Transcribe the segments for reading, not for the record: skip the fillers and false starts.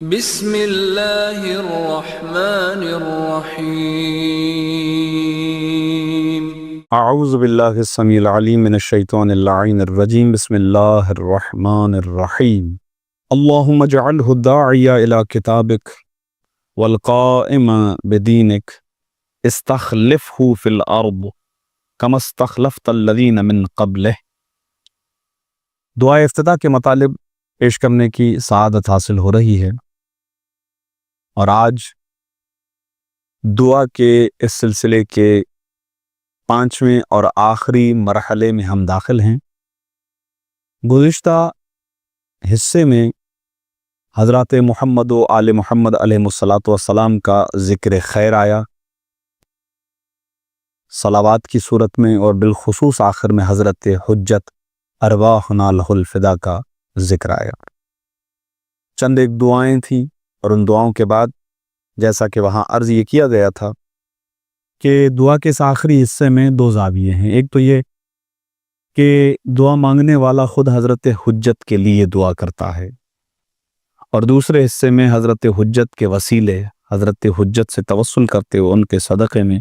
بسم اللہ الرحمن الرحیم۔ اعوذ باللہ السمیع العلیم من الشیطان اللعین الرجیم۔ بسم اللہ الرحمن الرحیم۔ اللہم اجعلہ الداعی الی کتابک والقائم بدینک استخلفہ فی الارض کما استخلفت الذین من قبلہ۔ دعائے افتتاح کے مطالب پیش کرنے کی سعادت حاصل ہو رہی ہے، اور آج دعا کے اس سلسلے کے 5ویں اور آخری مرحلے میں ہم داخل ہیں۔ گزشتہ حصے میں حضرات محمد و آل محمد علیہ السلام کا ذکر خیر آیا صلوات کی صورت میں، اور بالخصوص آخر میں حضرت حجت ارواحنا لہ الفدا کا ذکر آیا۔ چند ایک دعائیں تھیں، اور ان دعاؤں کے بعد جیسا کہ وہاں عرض یہ کیا گیا تھا کہ دعا کے اس آخری حصے میں دو زاویے ہیں۔ ایک تو یہ کہ دعا مانگنے والا خود حضرت حجت کے لیے دعا کرتا ہے، اور دوسرے حصے میں حضرت حجت کے وسیلے حضرت حجت سے توسل کرتے ہوئے ان کے صدقے میں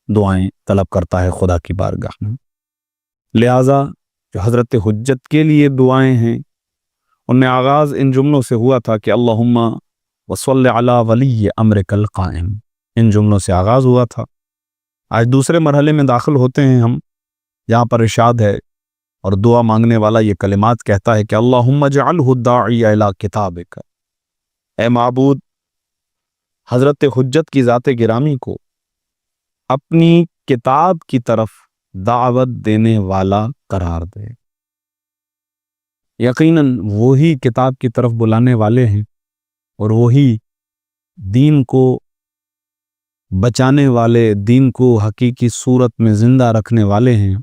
دعائیں طلب کرتا ہے خدا کی بارگاہ میں۔ لہٰذا جو حضرت حجت کے لیے دعائیں ہیں، ان میں آغاز ان جملوں سے ہوا تھا کہ اللہم وصل علی ولی امرک القائم، ان جملوں سے آغاز ہوا تھا۔ آج دوسرے مرحلے میں داخل ہوتے ہیں ہم، جہاں پر ارشاد ہے اور دعا مانگنے والا یہ کلمات کہتا ہے کہ اللہم اجعلہ الداعی الی کتابک، اے معبود حضرت حجت کی ذات گرامی کو اپنی کتاب کی طرف دعوت دینے والا قرار دے۔ یقیناً وہی کتاب کی طرف بلانے والے ہیں، اور وہی دین کو بچانے والے، دین کو حقیقی صورت میں زندہ رکھنے والے ہیں۔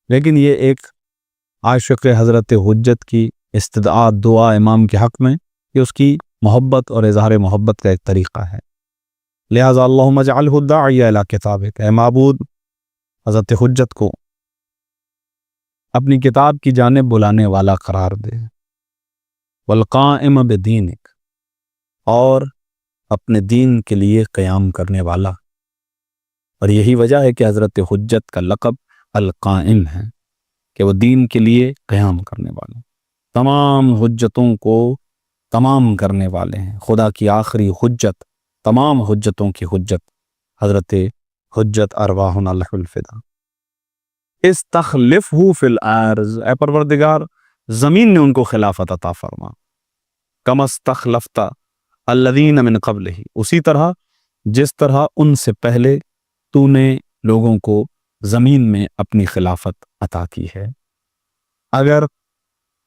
لیکن یہ ایک عاشق حضرت حجت کی استدعا دعا امام کے حق میں، یہ اس کی محبت اور اظہار محبت کا ایک طریقہ ہے۔ لہٰذا اللہم اجعلہ الداعی الی کتابک، اے معبود حضرت حجت کو اپنی کتاب کی جانب بلانے والا قرار دے، والقائم بدینک، اور اپنے دین کے لیے قیام کرنے والا۔ اور یہی وجہ ہے کہ حضرت حجت کا لقب القائم ہے، کہ وہ دین کے لیے قیام کرنے والا، تمام حجتوں کو تمام کرنے والے ہیں۔ خدا کی آخری حجت، تمام حجتوں کی حجت حضرت حجت ارواحنا لہ الفدا۔ استخلفہ فی الارض، اے پروردگار زمین میں ان کو خلافت عطا فرما، کما استخلفت الذین من قبلہ، اسی طرح جس طرح ان سے پہلے تو نے لوگوں کو زمین میں اپنی خلافت عطا کی ہے۔ اگر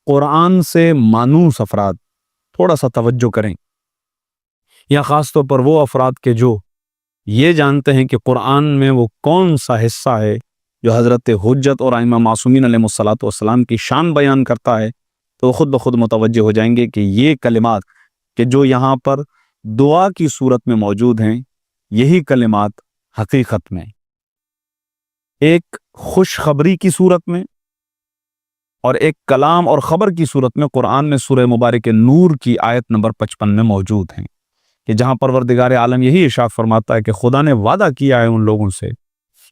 قرآن سے مانوس افراد تھوڑا سا توجہ کریں، یا خاص طور پر وہ افراد کے جو یہ جانتے ہیں کہ قرآن میں وہ کون سا حصہ ہے جو حضرت حجت اور ائمہ معصومین علیہ السلام کی شان بیان کرتا ہے، تو وہ خود بخود متوجہ ہو جائیں گے کہ یہ کلمات کہ جو یہاں پر دعا کی صورت میں موجود ہیں، یہی کلمات حقیقت میں ایک خوشخبری کی صورت میں اور ایک کلام اور خبر کی صورت میں قرآن میں سورہ مبارک نور کی آیت نمبر 55 میں موجود ہیں، کہ جہاں پروردگار عالم یہی ارشاد فرماتا ہے کہ خدا نے وعدہ کیا ہے ان لوگوں سے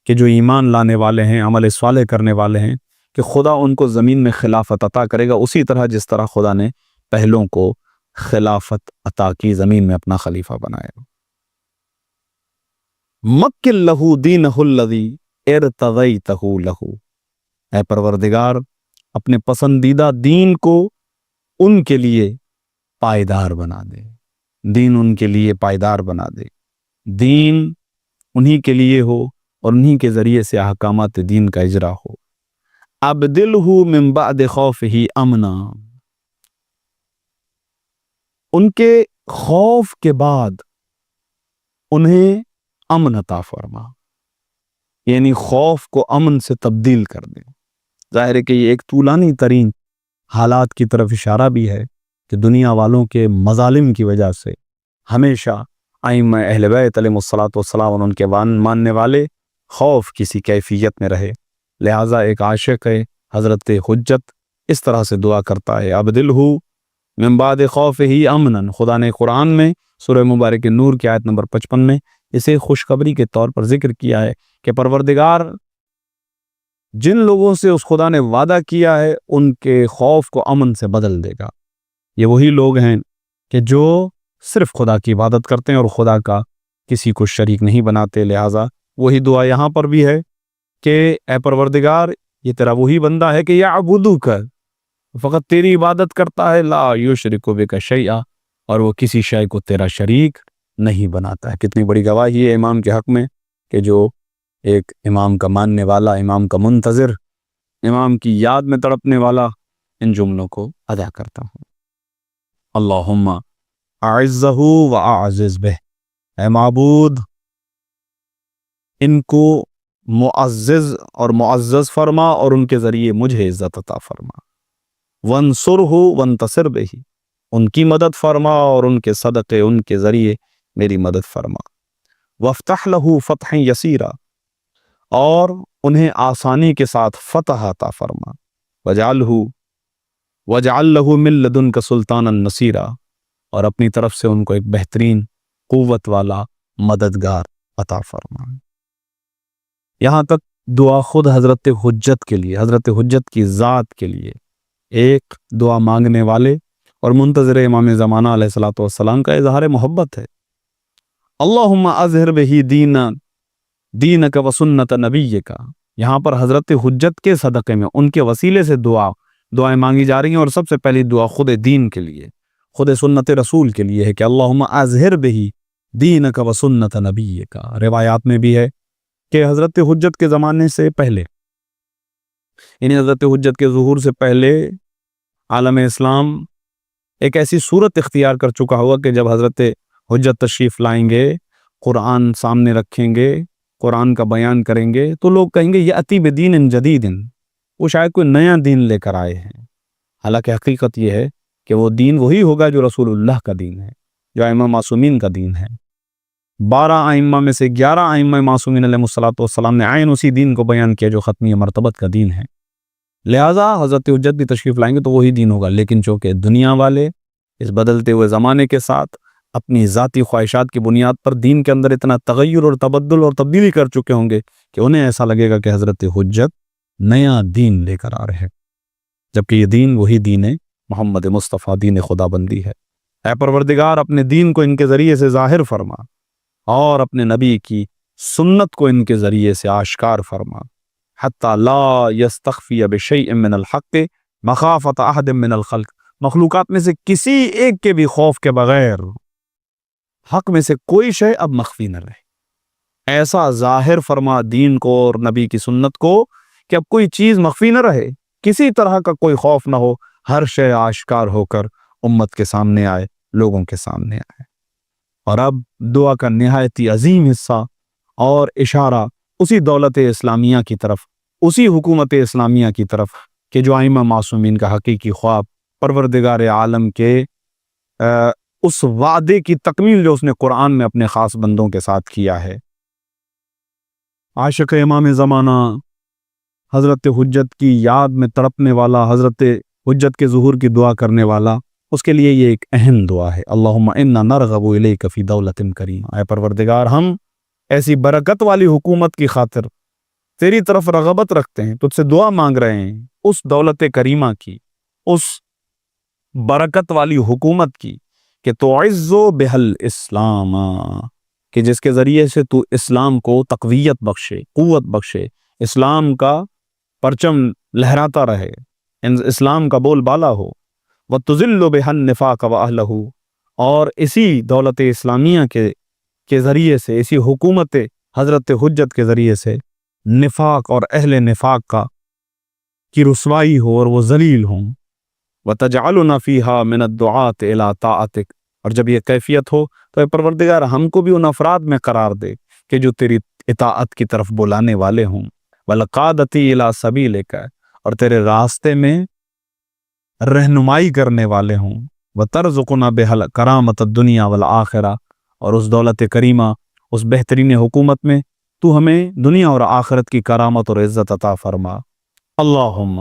کہ جو ایمان لانے والے ہیں، عمل صالح کرنے والے ہیں، کہ خدا ان کو زمین میں خلافت عطا کرے گا، اسی طرح جس طرح خدا نے پہلوں کو خلافت عطا کی، زمین میں اپنا خلیفہ بنایا۔ مکن لہ دینہ الذی ارتضیتہ لہ، اے پروردگار اپنے پسندیدہ دین کو ان کے لیے پائیدار بنا دے، دین ان کے لیے پائیدار بنا دے، دین انہی کے لیے ہو اور انہی کے ذریعے سے احکامات دین کا اجرا ہو۔ ابدلہ من بعد خوفہ امنا، ان کے خوف کے بعد انہیں امن عطا فرما، یعنی خوف کو امن سے تبدیل کر دے۔ ظاہر ہے کہ یہ ایک طولانی ترین حالات کی طرف اشارہ بھی ہے، کہ دنیا والوں کے مظالم کی وجہ سے ہمیشہ ائمہ اہل بیت علیہ السلام اور ان کے ماننے والے خوف کسی کیفیت میں رہے۔ لہٰذا ایک عاشق ہے حضرت حجت اس طرح سے دعا کرتا ہے، ابدلہ من بعد خوفہ امنا، خدا نے قرآن میں سورہ مبارک نور کی آیت نمبر 55 میں اسے خوشخبری کے طور پر ذکر کیا ہے کہ پروردگار جن لوگوں سے اس خدا نے وعدہ کیا ہے ان کے خوف کو امن سے بدل دے گا۔ یہ وہی لوگ ہیں کہ جو صرف خدا کی عبادت کرتے ہیں اور خدا کا کسی کو شریک نہیں بناتے۔ لہٰذا وہی دعا یہاں پر بھی ہے کہ اے پروردگار یہ تیرا وہی بندہ ہے کہ یعبدوک، فقط تیری عبادت کرتا ہے، لا یشرک بک شیئا، اور وہ کسی شے کو تیرا شریک نہیں بناتا ہے۔ کتنی بڑی گواہی ہے امام کے حق میں کہ جو ایک امام کا ماننے والا، امام کا منتظر، امام کی یاد میں تڑپنے والا ان جملوں کو ادا کرتا ہوں۔ اللہم اعزہ و اعزز بہ، اے معبود ان کو معزز اور معزز فرما اور ان کے ذریعے مجھے عزت عطا فرما۔ وانصرہ وانتصر بہ، ان کی مدد فرما اور ان کے صدقے، ان کے ذریعے میری مدد فرما۔ وافتح لہ فتحا یسیرا، اور انہیں آسانی کے ساتھ فتح عطا فرما۔ واجعل لہ من لدنک سلطانا نصیرا، اور اپنی طرف سے ان کو ایک بہترین قوت والا مددگار عطا فرما۔ یہاں تک دعا خود حضرت حجت کے لیے، حضرت حجت کی ذات کے لیے ایک دعا مانگنے والے اور منتظر امام زمانہ علیہ الصلوۃ والسلام کا اظہار محبت ہے۔ اللہم اظہر بہ دینک و سنت نبیک، یہاں پر حضرت حجت کے صدقے میں ان کے وسیلے سے دعائیں مانگی جا رہی ہیں، اور سب سے پہلی دعا خود دین کے لیے، خود سنت رسول کے لیے ہے کہ اللہم اظہر بہ دینک و سنت نبیک۔ روایات میں بھی ہے کہ حضرت حجت کے زمانے سے پہلے، یعنی حضرت حجت کے ظہور سے پہلے عالم اسلام ایک ایسی صورت اختیار کر چکا ہوا کہ جب حضرت حجت تشریف لائیں گے، قرآن سامنے رکھیں گے، قرآن کا بیان کریں گے، تو لوگ کہیں گے یأتی بدین جدید، وہ شاید کوئی نیا دین لے کر آئے ہیں۔ حالانکہ حقیقت یہ ہے کہ وہ دین وہی ہوگا جو رسول اللہ کا دین ہے، جو ائمہ معصومین کا دین ہے۔ 12 ائمہ میں سے 11 ائمہ معصومین علیہ الصلوۃ والسلام نے عین اسی دین کو بیان کیا جو ختمی مرتبت کا دین ہے۔ لہٰذا حضرت حجت بھی تشریف لائیں گے تو وہی دین ہوگا، لیکن چونکہ دنیا والے اس بدلتے ہوئے زمانے کے ساتھ اپنی ذاتی خواہشات کی بنیاد پر دین کے اندر اتنا تغیر اور تبدل اور تبدیلی کر چکے ہوں گے کہ انہیں ایسا لگے گا کہ حضرت حجت نیا دین لے کر آ رہے ہیں، جبکہ یہ دین وہی دین ہے، محمد مصطفیٰ دین خدا بندی ہے۔ اے پروردگار اپنے دین کو ان کے ذریعے سے ظاہر فرما اور اپنے نبی کی سنت کو ان کے ذریعے سے آشکار فرما، حتی لا یستخفی بشیء من الحق مخافۃ احد من الخلق، مخلوقات میں سے کسی ایک کے بھی خوف کے بغیر حق میں سے کوئی شے اب مخفی نہ رہے۔ ایسا ظاہر فرما دین کو اور نبی کی سنت کو کہ اب کوئی چیز مخفی نہ رہے، کسی طرح کا کوئی خوف نہ ہو، ہر شے آشکار ہو کر امت کے سامنے آئے، لوگوں کے سامنے آئے۔ اور اب دعا کا نہایت ہی عظیم حصہ اور اشارہ اسی دولت اسلامیہ کی طرف، اسی حکومت اسلامیہ کی طرف کہ جو ائمہ معصومین کا حقیقی خواب، پروردگار عالم کے اس وعدے کی تکمیل جو اس نے قرآن میں اپنے خاص بندوں کے ساتھ کیا ہے۔ عاشق امام زمانہ، حضرت حجت کی یاد میں تڑپنے والا، حضرت حجت کے ظہور کی دعا کرنے والا، اس کے لیے یہ ایک اہم دعا ہے۔ اللہم انا نرغب الیک فی دولت کریم، اے پروردگار ہم ایسی برکت والی حکومت کی خاطر تیری طرف رغبت رکھتے ہیں، تجھ سے دعا مانگ رہے ہیں، اس دولت کریمہ کی، اس برکت والی حکومت کی کہ تعز بہل اسلام، کہ جس کے ذریعے سے تو اسلام کو تقویت بخشے، قوت بخشے، اسلام کا پرچم لہراتا رہے، اسلام کا بول بالا ہو۔ وَتُذِلُّ بِهَا النِّفَاقَ وَأَهْلَهُ، اور اسی دولت اسلامیہ کے ذریعے سے، اسی حکومت حضرت حجت کے ذریعے سے نفاق اور اہل نفاق کی رسوائی ہو اور وہ ذلیل ہوں۔ وَتَجْعَلُنَا فِيهَا مِنَ الدُّعَاةِ إِلَىٰ طَاعَتِكَ، اور جب یہ کیفیت ہو تو اے پروردگار ہم کو بھی ان افراد میں قرار دے کہ جو تیری اطاعت کی طرف بلانے والے ہوں۔ وَالْقَادَةِ إِلَىٰ سَبِيلِكَ، اور تیرے راستے میں رہنمائی کرنے والے ہوں۔ وَتَرْزُقُنَا بِهَا الْكَرَامَةَ الدُّنْيَا وَالْآخِرَةَ، اور اس دولت کریمہ، اس بہترین حکومت میں تو ہمیں دنیا اور آخرت کی کرامت اور عزت عطا فرما۔ اللہم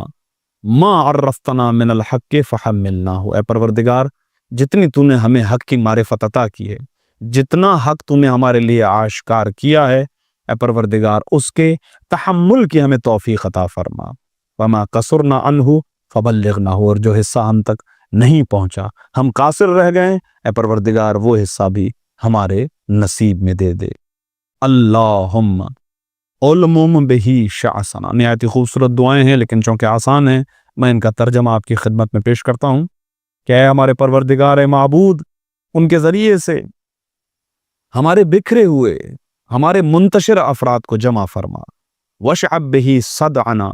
ما عرفتنا من الحق فحملناه، اے پروردگار جتنی تو نے ہمیں حق کی معرفت عطا کی ہے، جتنا حق تو نے ہمارے لیے آشکار کیا ہے، اے پروردگار اس کے تحمل کی ہمیں توفیق عطا فرما۔ وما قصرنا عنہ فبلغنا، اور جو حصہ ہم تک نہیں پہنچا، ہم قاصر رہ گئے، اے پروردگار وہ حصہ بھی ہمارے نصیب میں دے دے۔ اللہم علمم بہی شعثنا، نہایت ہی خوبصورت دعائیں ہیں لیکن چونکہ آسان ہیں میں ان کا ترجمہ آپ کی خدمت میں پیش کرتا ہوں کہ اے ہمارے پروردگار، اے معبود، ان کے ذریعے سے ہمارے بکھرے ہوئے، ہمارے منتشر افراد کو جمع فرما۔ وشعب بہی صدعنا،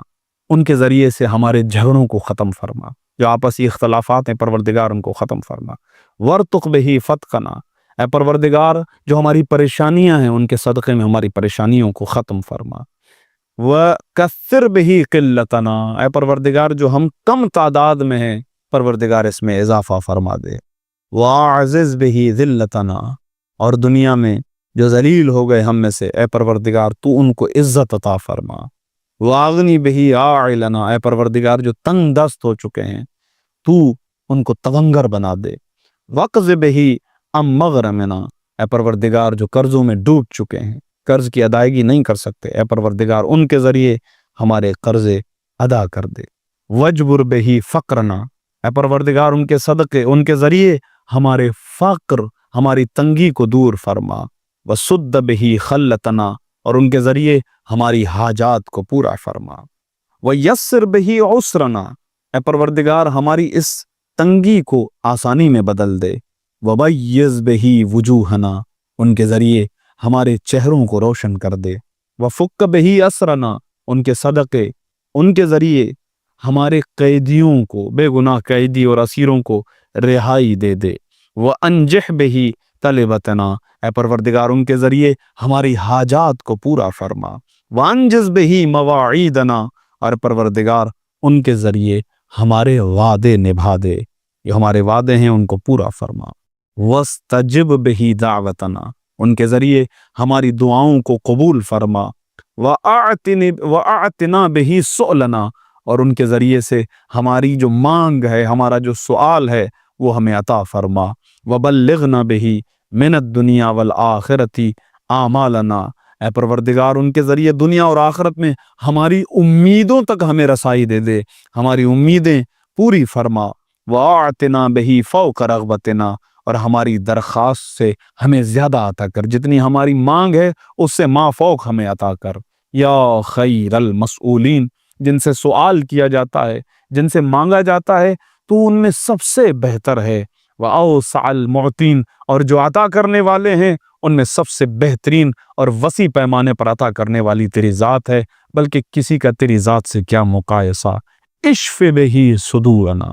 ان کے ذریعے سے ہمارے جھگڑوں کو ختم فرما، جو آپسی اختلافات ہیں پروردگار ان کو ختم فرما۔ ورتق بہی فتقنا، اے پروردگار جو ہماری پریشانیاں ہیں ان کے صدقے میں ہماری پریشانیوں کو ختم فرما۔ وکثر بہی قلتنا، اے پروردگار جو ہم کم تعداد میں ہیں پروردگار اس میں اضافہ فرما دے۔ واعزز بہی ذلتنا، اور دنیا میں جو ذلیل ہو گئے ہم میں سے اے پروردگار تو ان کو عزت عطا فرما۔ واغنی بہی عائلنا، اے پروردگار جو تنگ دست ہو چکے ہیں تو ان کو تونگر بنا دے۔ وقض بہی ام مغرمنا، اے پروردگار جو قرضوں میں ڈوب چکے ہیں، قرض کی ادائیگی نہیں کر سکتے، اے پروردگار ان کے ذریعے ہمارے قرضے ادا کر دے۔ وجبر بہی فقرنا، اے پروردگار ان کے صدقے، ان کے ذریعے ہمارے فقر، ہماری تنگی کو دور فرما۔ وسد بہی خلتنا، اور ان کے ذریعے ہماری حاجات کو پورا فرما۔ ویسر بہی عسرنا، اے پروردگار ہماری اس تنگی کو آسانی میں بدل دے۔ وبیض بہی وجوہنا، ان کے ذریعے ہمارے چہروں کو روشن کر دے۔ وفک بہی اسرنا، ان کے صدقے، ان کے ذریعے ہمارے قیدیوں کو، بے گناہ قیدی اور اسیروں کو رہائی دے دے۔ وانجح بہی طلبتنا، اے پروردگار ان کے ذریعے ہماری حاجات کو پورا فرما۔ وانجز بہی مواعیدنا، اور پروردگار ان کے ذریعے ہمارے وعدے نبھا دے، جو ہمارے وعدے ہیں ان کو پورا فرما۔ واستجب بہی دعوتنا، ان کے ذریعے ہماری دعاؤں کو قبول فرما۔ واعتنا بہی سؤلنا، اور ان کے ذریعے سے ہماری جو مانگ ہے، ہمارا جو سوال ہے وہ ہمیں عطا فرما۔ وبلغنا بہی من الدنیا والآخرت اعمالنا، اے پروردگار ان کے ذریعے دنیا اور آخرت میں ہماری امیدوں تک ہمیں رسائی دے دے، ہماری امیدیں پوری فرما۔ واعتنا بہی فوق رغبتنا، اور ہماری درخواست سے ہمیں زیادہ عطا کر، جتنی ہماری مانگ ہے اس سے ما فوق ہمیں عطا کر۔ یا خیر المسئولین، جن سے سوال کیا جاتا ہے، جن سے مانگا جاتا ہے تو ان میں سب سے بہتر ہے۔ وَأَوْسَعَ الْمُعْطِينَ، اور جو عطا کرنے والے ہیں ان میں سب سے بہترین اور وسیع پیمانے پر عطا کرنے والی تیری ذات ہے، بلکہ کسی کا تیری ذات سے کیا مقایسہ۔ اشف بہی صدورنا،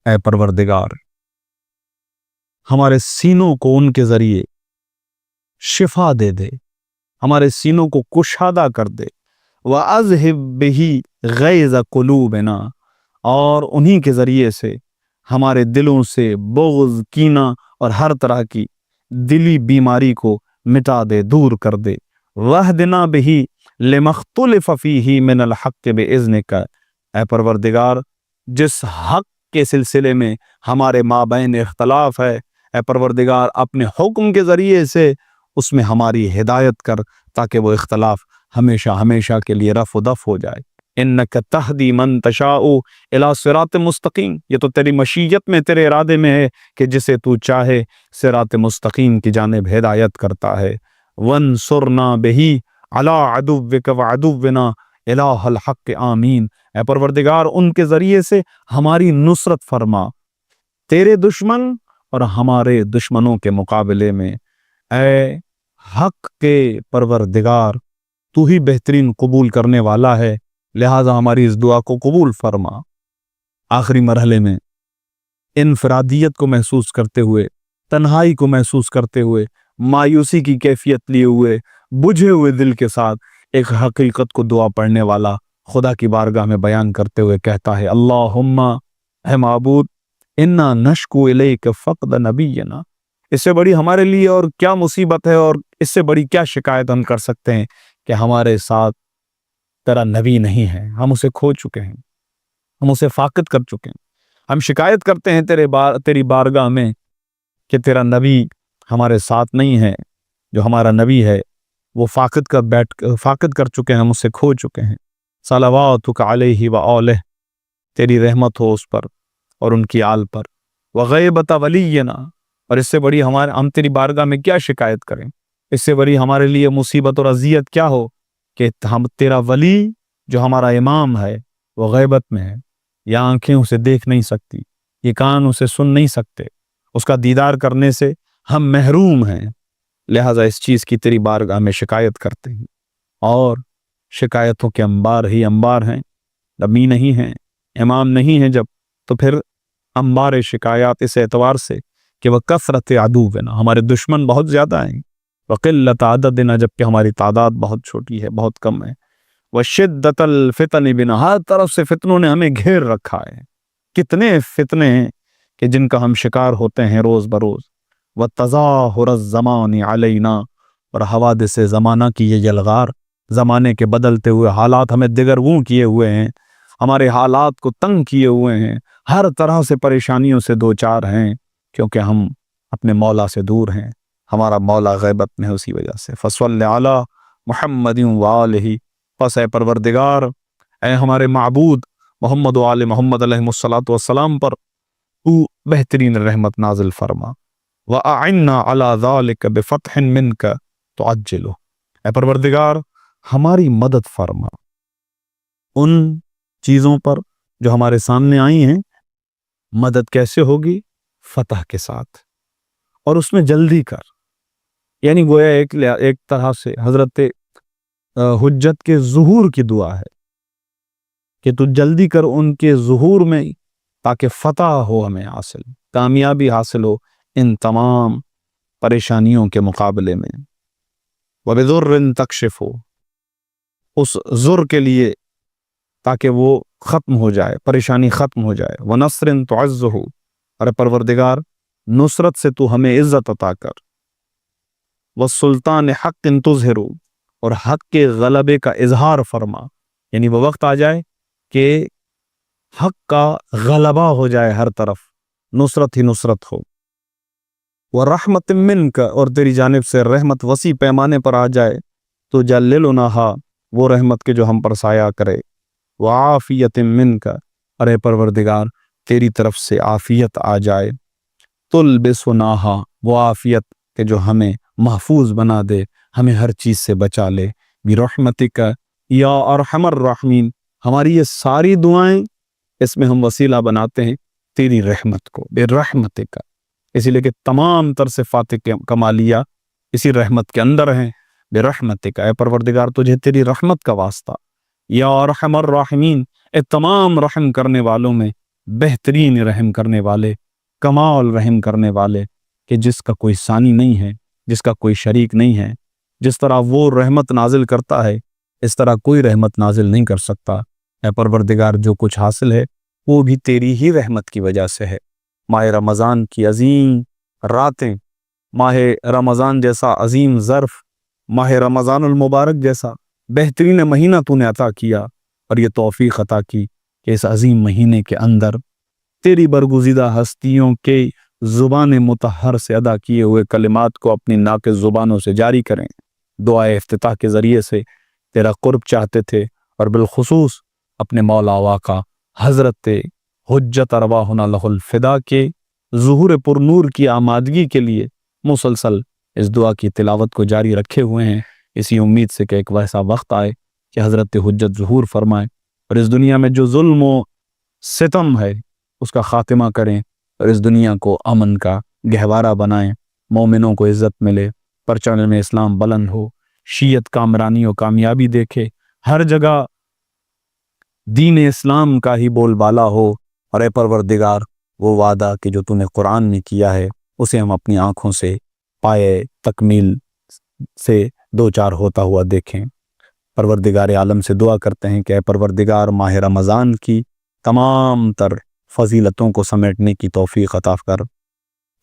اے پروردگار ہمارے سینوں کو ان کے ذریعے شفا دے دے، ہمارے سینوں کو کشادہ کر دے۔ وَأَذْهِبْ بِهِ غَيْظَ قُلُوبِنَا، اور انہی کے ذریعے سے ہمارے دلوں سے بغض، کینہ اور ہر طرح کی دلی بیماری کو مٹا دے، دور کر دے۔ وَاهْدِنَا بِهِ لِمَا اخْتُلِفَ فِيهِ مِنَ الْحَقِّ بِإِذْنِكَ، اے پروردگار جس حق کے سلسلے میں ہمارے مابین اختلاف ہے، اے پروردگار اپنے حکم کے ذریعے سے اس میں ہماری ہدایت کر، تاکہ وہ اختلاف ہمیشہ ہمیشہ کے لیے رف و دف ہو جائے۔ انک تہدی من تشاء الی صراط مستقیم، یہ تو تیری مشیت میں، تیرے ارادے میں ہے کہ جسے تو چاہے صراط مستقیم کی جانب ہدایت کرتا ہے۔ وانصرنا بہی علی عدوک وعدونا الہ الحق آمین، اے پروردگار ان کے ذریعے سے ہماری نصرت فرما، تیرے دشمن اور ہمارے دشمنوں کے مقابلے میں۔ اے حق کے پروردگار تو ہی بہترین قبول کرنے والا ہے، لہٰذا ہماری اس دعا کو قبول فرما۔ آخری مرحلے میں انفرادیت کو محسوس کرتے ہوئے، تنہائی کو محسوس کرتے ہوئے، مایوسی کی کیفیت لیے ہوئے، بجھے ہوئے دل کے ساتھ ایک حقیقت کو دعا پڑھنے والا خدا کی بارگاہ میں بیان کرتے ہوئے کہتا ہے، اللہم، اے معبود، انا نشکو الیک فقد نبینا، اس سے بڑی ہمارے لیے اور کیا مصیبت ہے، اور اس سے بڑی کیا شکایت ہم کر سکتے ہیں کہ ہمارے ساتھ تیرا نبی نہیں ہے، ہم اسے کھو چکے ہیں، ہم اسے فاقد کر چکے ہیں۔ ہم شکایت کرتے ہیں تیری بارگاہ میں کہ تیرا نبی ہمارے ساتھ نہیں ہے، جو ہمارا نبی ہے وہ فاقد کر چکے ہیں، ہم اسے کھو چکے ہیں۔ صلواتک علیہ وآلہ، تیری رحمت ہو اس پر اور ان کی آل پر۔ وغیبت ولینا، اور اس سے بڑی ہم تیری بارگاہ میں کیا شکایت کریں، اس سے بڑی ہمارے لیے مصیبت اور اذیت کیا ہو کہ ہم تیرا ولی جو ہمارا امام ہے وہ غیبت میں ہے، یہ آنکھیں اسے دیکھ نہیں سکتی، یہ کان اسے سن نہیں سکتے، اس کا دیدار کرنے سے ہم محروم ہیں، لہٰذا اس چیز کی تیری بارگاہ میں شکایت کرتے ہیں۔ اور شکایتوں کے انبار ہی انبار ہیں، نبی نہیں ہیں، امام نہیں ہیں جب، تو پھر انبار شکایات اس اعتبار سے کہ وہ کثرت عدونا، ہمارے دشمن بہت زیادہ ہیں، وقلت عددنا، جبکہ ہماری تعداد بہت چھوٹی ہے، بہت کم ہے، وشدت الفتن بنا، ہر طرف سے فتنوں نے ہمیں گھیر رکھا ہے، کتنے فتنے ہیں کہ جن کا ہم شکار ہوتے ہیں روز بروز، وتظاہر الزمان علینا، اور حوادث زمانہ کی یہ یلغار، زمانے کے بدلتے ہوئے حالات ہمیں دگرگوں کیے ہوئے ہیں، ہمارے حالات کو تنگ کیے ہوئے ہیں، ہر طرح سے پریشانیوں سے دوچار ہیں، کیونکہ ہم اپنے مولا سے دور ہیں، ہمارا مولا غیبت میں ہے، اسی وجہ سے۔ فصل علی محمد وآلہ، پس اے پروردگار، اے ہمارے معبود محمد و آل محمد علیہ الصلاۃ والسلام پر تو بہترین رحمت نازل فرما۔ وَأَعِنَّا عَلَى ذَلِكَ بِفَتْحٍ مِّنْكَ تُعَجِّلُ، اے پروردگار ہماری مدد فرما ان چیزوں پر جو ہمارے سامنے آئی ہیں۔ مدد کیسے ہوگی؟ فتح کے ساتھ، اور اس میں جلدی کر، یعنی گویا ایک طرح سے حضرت حجت کے ظہور کی دعا ہے کہ تو جلدی کر ان کے ظہور میں، تاکہ فتح ہو، ہمیں حاصل کامیابی حاصل ہو ان تمام پریشانیوں کے مقابلے میں۔ وَبِذُرٍ تَكْشِفُ، اس ذر کے لیے تاکہ وہ ختم ہو جائے، پریشانی ختم ہو جائے۔ وَنَصْرٍ تُعَزُّهُ، اور پروردگار نصرت سے تو ہمیں عزت عطا کر۔ وَالسُّلطان حق تُظْهِرُ، اور حق کے غلبے کا اظہار فرما، یعنی وہ وقت آ جائے کہ حق کا غلبہ ہو جائے، ہر طرف نصرت ہی نصرت ہو۔ وَرَحْمَةٍ مِّنْكَ، اور تیری جانب سے رحمت وسیع پیمانے پر آ جائے، تو جَلِّلُنَاهَا، وہ رحمت کے جو ہم پر سایہ کرے۔ وَعَافِيَةٍ مِّنْكَ، اور اے پروردگار تیری طرف سے عافیت آ جائے۔ تُلْبِسُنَاهَا، وہ عافیت کہ جو ہمیں محفوظ بنا دے، ہمیں ہر چیز سے بچا لے۔ بِرَحْمَتِكَ یا ارحم الراحمین، ہماری یہ ساری دعائیں اس میں ہم وسیلہ بناتے ہیں تیری رحمت کو، بِرَحْمَتِكَ، اسی لیے کہ تمام تر صفات کمالیہ اسی رحمت کے اندر ہیں۔ بِرَحْمَتِكَ، اے پروردگار تجھے تیری رحمت کا واسطہ۔ یا ارحم الراحمین، اے تمام رحم کرنے والوں میں بہترین رحم کرنے والے، کمال رحم کرنے والے، کہ جس کا کوئی ثانی نہیں ہے، جس کا کوئی شریک نہیں ہے، جس طرح وہ رحمت نازل کرتا ہے اس طرح کوئی رحمت نازل نہیں کر سکتا۔ اے پروردگار جو کچھ حاصل ہے وہ بھی تیری ہی رحمت کی وجہ سے ہے۔ ماہ رمضان کی عظیم راتیں، ماہ رمضان جیسا عظیم ظرف، ماہ رمضان المبارک جیسا بہترین مہینہ تو نے عطا کیا، اور یہ توفیق عطا کی کہ اس عظیم مہینے کے اندر تیری برگزیدہ ہستیوں کے زبان مطہر سے ادا کیے ہوئے کلمات کو اپنی ناقص زبانوں سے جاری کریں۔ دعائے افتتاح کے ذریعے سے تیرا قرب چاہتے تھے، اور بالخصوص اپنے مولا آقا حضرت حجت ارواحنا لہ الفدا کے ظہور پر نور کی آمادگی کے لیے مسلسل اس دعا کی تلاوت کو جاری رکھے ہوئے ہیں، اسی امید سے کہ ایک ویسا وقت آئے کہ حضرت حجت ظہور فرمائے، اور اس دنیا میں جو ظلم و ستم ہے اس کا خاتمہ کریں، اور اس دنیا کو امن کا گہوارہ بنائیں، مومنوں کو عزت ملے، پرچم میں اسلام بلند ہو، شیعت کامرانی و کامیابی دیکھے، ہر جگہ دین اسلام کا ہی بول بالا ہو۔ اور اے پروردگار وہ وعدہ کہ جو تو نے قرآن میں کیا ہے اسے ہم اپنی آنکھوں سے پائے تکمیل سے دوچار ہوتا ہوا دیکھیں۔ پروردگار عالم سے دعا کرتے ہیں کہ اے پروردگار ماہ رمضان کی تمام تر فضیلتوں کو سمیٹنے کی توفیق عطا کر،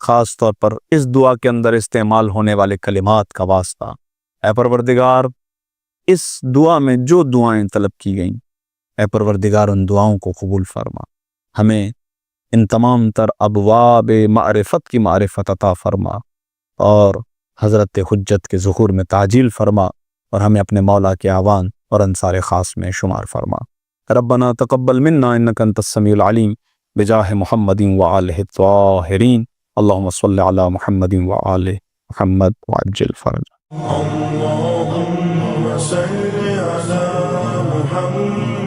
خاص طور پر اس دعا کے اندر استعمال ہونے والے کلمات کا واسطہ۔ اے پروردگار اس دعا میں جو دعائیں طلب کی گئیں اے پروردگار ان دعاؤں کو قبول فرما، ہمیں ان تمام تر ابواب معرفت کی معرفت عطا فرما اور حضرت حجت کے ظہور میں تعجیل فرما اور ہمیں اپنے مولا کے اعوان اور انصار خاص میں شمار فرما۔ ربنا تقبل منا انک انت السمیع العلیم بجاہ محمد وآلہ الطاہرین، اللہم صل علی محمد وآل محمد وعجل فرج۔ اللهم صل على محمد